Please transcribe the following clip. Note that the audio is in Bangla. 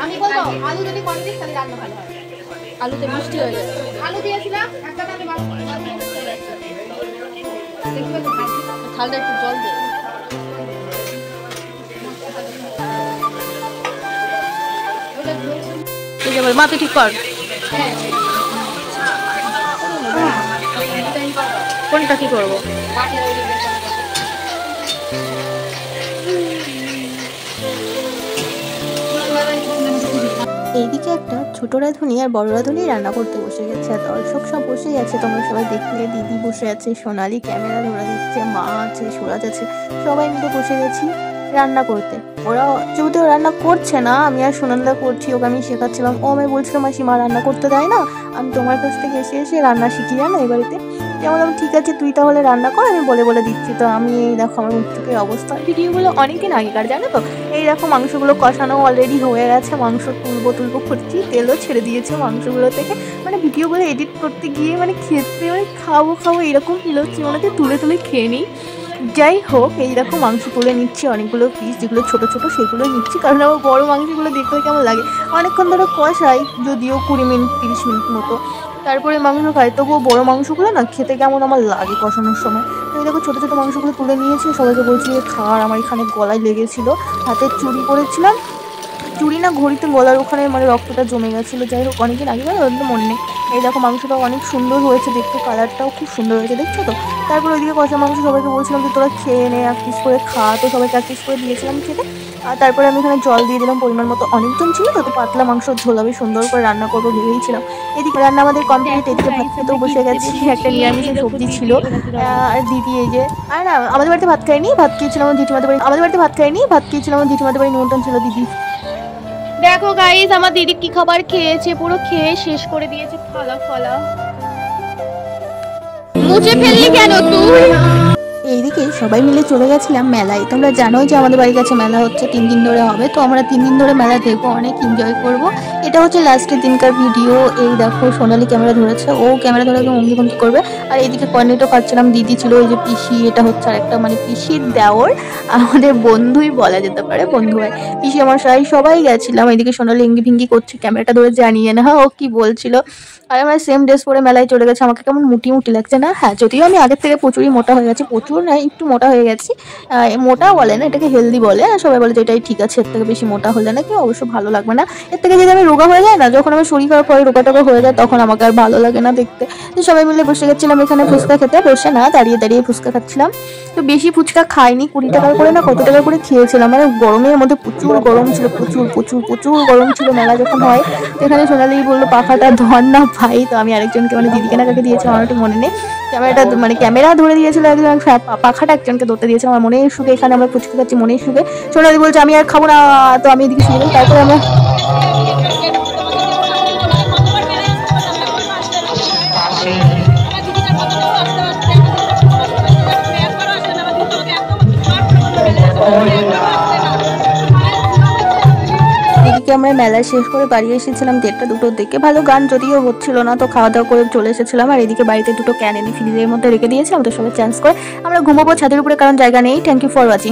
আমি বলবো আলু যদি কম দিস তাহলে রান্না ভালো হয়। আলুতে মিষ্টি হয়ে যাবে। আলু দিয়েছিলাম একটা আমি ঠান্ডা একটু জল দে। ঠিক আছে মা তুই ঠিক কর। কোনটা কি করবো? এইদিকে একটা ছোট রাঁধুনি আর বড় রাঁধুনি রান্না করতে বসে গেছে। আর দর্শক সব বসেই আছে, তোমরা সবাই দেখলে। দিদি বসে আছে, সোনালি ক্যামেরা ধরে দিচ্ছে, মা আছে, সুরাজ আছে, সবাই মিলে বসে গেছি রান্না করতে। ওরা যেহেতু রান্না করছে না, আমি আর সোনালদা করছি, ওকে আমি শেখাচ্ছিলাম। ও আমি বলছিলাম মাসি মা রান্না করতে দেয় না, আমি তোমার কাছ থেকে এসে এসে রান্না শিখি জানো এই বাড়িতে। যেমন আমি ঠিক আছে তুই তাহলে রান্না কর, আমি বলে বলে দিচ্ছি। তো আমি এই দেখো আমার মুখ থেকে অবস্থা, ভিডিওগুলো অনেকদিন আগেকার জানো তো। এই দেখো মাংসগুলো কষানো অলরেডি হয়ে গেছে, মাংস তুলবো করছি, তেলও ছেড়ে দিয়েছে মাংসগুলো থেকে। মানে ভিডিওগুলো এডিট করতে গিয়ে মানে খেতে মানে খাবো এরকম ফিল হচ্ছে, মনে হচ্ছে তুলে তুলে খেয়ে নিই। যাই হোক, এই দেখো মাংস তুলে নিচ্ছি, অনেকগুলো পিস যেগুলো ছোট ছোট সেগুলো নিচ্ছি, কারণ আমার বড়ো মাংসগুলো দেখতে কেমন লাগে। অনেকক্ষণ ধরে কষাই, যদিও 20 মিনিট 30 মিনিট মতো, তারপরে মাংস খাই। তবুও বড়ো মাংসগুলো না খেতে কেমন আমার লাগে কষানোর সময়। তো এই দেখো ছোটো ছোটো মাংসগুলো তুলে নিয়েছি, সবাইকে বলছি খাওয়ার। আমার এখানে গলায় লেগেছিল, হাতে চুড়ি পরেছিলাম, চুড়ি না ঘড়িতে গলার ওখানে মানে রক্তটা জমে গেছিলো। যাই হোক অনেকদিন আগে গেল ওর তো মনে নেই। এই দেখো মাংসটা অনেক সুন্দর হয়েছে দেখতে, কালারটাও খুব সুন্দর হয়েছে, দেখছো তো। তারপর ওইদিকে কষা মাংস সবাইকে বলছিলাম যে তোরা খেয়ে নে, এক পিস করে খা। তো সবাইকে এক পিস করে দিয়েছিলাম খেতে। আর তারপরে আমি এখানে জল দিয়ে দিলাম পরিমাণ মতো, অনেকজন ছিল তো, পাতলা মাংস ঝোল আমি সুন্দর করে রান্না করবো ভেবেইছিলাম। এদিকে রান্না আমাদের কমপ্লিট, এদিকে ভাত খেতেও বসে গেছি। একটা নিরামিষের সবজি ছিল। আর দিদি এই যে, আর না আমাদের বাড়িতে ভাত খাইনি, ভাত খেয়েছিলাম জেঠিমাদের বাড়ি। আমাদের বাড়িতে ভাত খাইনি, ভাত খেয়েছিলাম জেঠিমাদের বাড়ি, নিমন্ত্রণ ছিল দিদি। দেখো গাইস আমার দিদি কি খাবার খেয়েছে, পুরো খেয়ে শেষ করে দিয়েছে, ফলা মুছে ফেললি কেন তুই। এইদিকে সবাই মিলে চলে গেছিলাম মেলায়। তোমরা জানোই যে আমাদের বাড়ির কাছে মেলা হচ্ছে, 3 দিন ধরে হবে। তো আমরা 3 দিন ধরে মেলা দেখবো, অনেক এনজয় করব। এটা হচ্ছে লাস্টের দিনকার ভিডিও। এই দেখো সোনালি ক্যামেরা ধরেছে, ও ক্যামেরা ধরে অঙ্গি ভঙ্গি করবে। আর এইদিকে কর্নেটও খাচ্ছিলাম, দিদি ছিল, এই যে পিসি, এটা হচ্ছে আর একটা মানে পিসির দেওর, আমাদের বন্ধুই বলা যেতে পারে, বন্ধু হয়। পিসি আমার সবাই গেছিলাম। এইদিকে সোনালি অঙ্গি ভঙ্গি করছে, ক্যামেরাটা ধরে জানিয়ে না ও কি বলছিল। আর আমার সেম ড্রেস পরে মেলায় চলে গেছে, আমাকে কেমন মুটি লাগছে না? হ্যাঁ, যদিও আমি আগের থেকে প্রচুরই মোটা হয়ে গেছি, প্রচুর না একটু মোটা হয়ে গেছি। মোটা বলে না, এটাকে হেলদি বলে। আর সবাই বলে যে এটাই ঠিক আছে, এর থেকে বেশি মোটা হলে নাকি অবশ্য ভালো লাগবে না। এর থেকে যদি আমি রোগা হয়ে যায় না, যখন আমি শরীর খারাপ হয় রোগা টোগা হয়ে যায়, তখন আমাকে আর ভালো লাগে না দেখতে। তো সবাই মিলে বসে গেছিলাম এখানে ফুচকা খেতে, বসে না দাঁড়িয়ে দাঁড়িয়ে ফুচকা খাচ্ছিলাম। তো বেশি ফুচকা খাইনি, 20 টাকা করে না কত টাকা করে খেয়েছিলাম। মানে গরমের মধ্যে প্রচুর গরম ছিল, প্রচুর গরম ছিল মেলা যখন হয়। তো এখানে সোনালি বললো পাখাটা ধর না ভাই। তো আমি আরেকজনকে মানে দিদিকে না কাকে দিয়েছিলাম আমার একটু মনে নেই, ক্যামেরাটা মানে ক্যামেরা ধরে দিয়েছিল একজন, পাখাটা একজনকে ধরতে দিয়েছিলাম। আমার মনের সুখে এখানে আমরা ফুচকা খাচ্ছি, মনের সুখে। সোনালি বলছে আমি আর খাবো না, তো আমি এদিকে শুনে গেলাম। তারপরে আমরা আমরা মেলা শেষ করে বাড়ি এসেছিলাম 1:30 2টোর দিকে। ভালো গান যদিও হচ্ছিল না, তো খাওয়া দাওয়া করে চলে এসেছিলাম। আর এদিকে বাড়িতে 2টো ক্যান এনে ফ্রিজের মধ্যে রেখে দিয়েছিলাম, তো সবাই চান্স করে আমরা ঘুমাবো ছাদের উপরে, কারণ জায়গা নেই। Thank you for watching.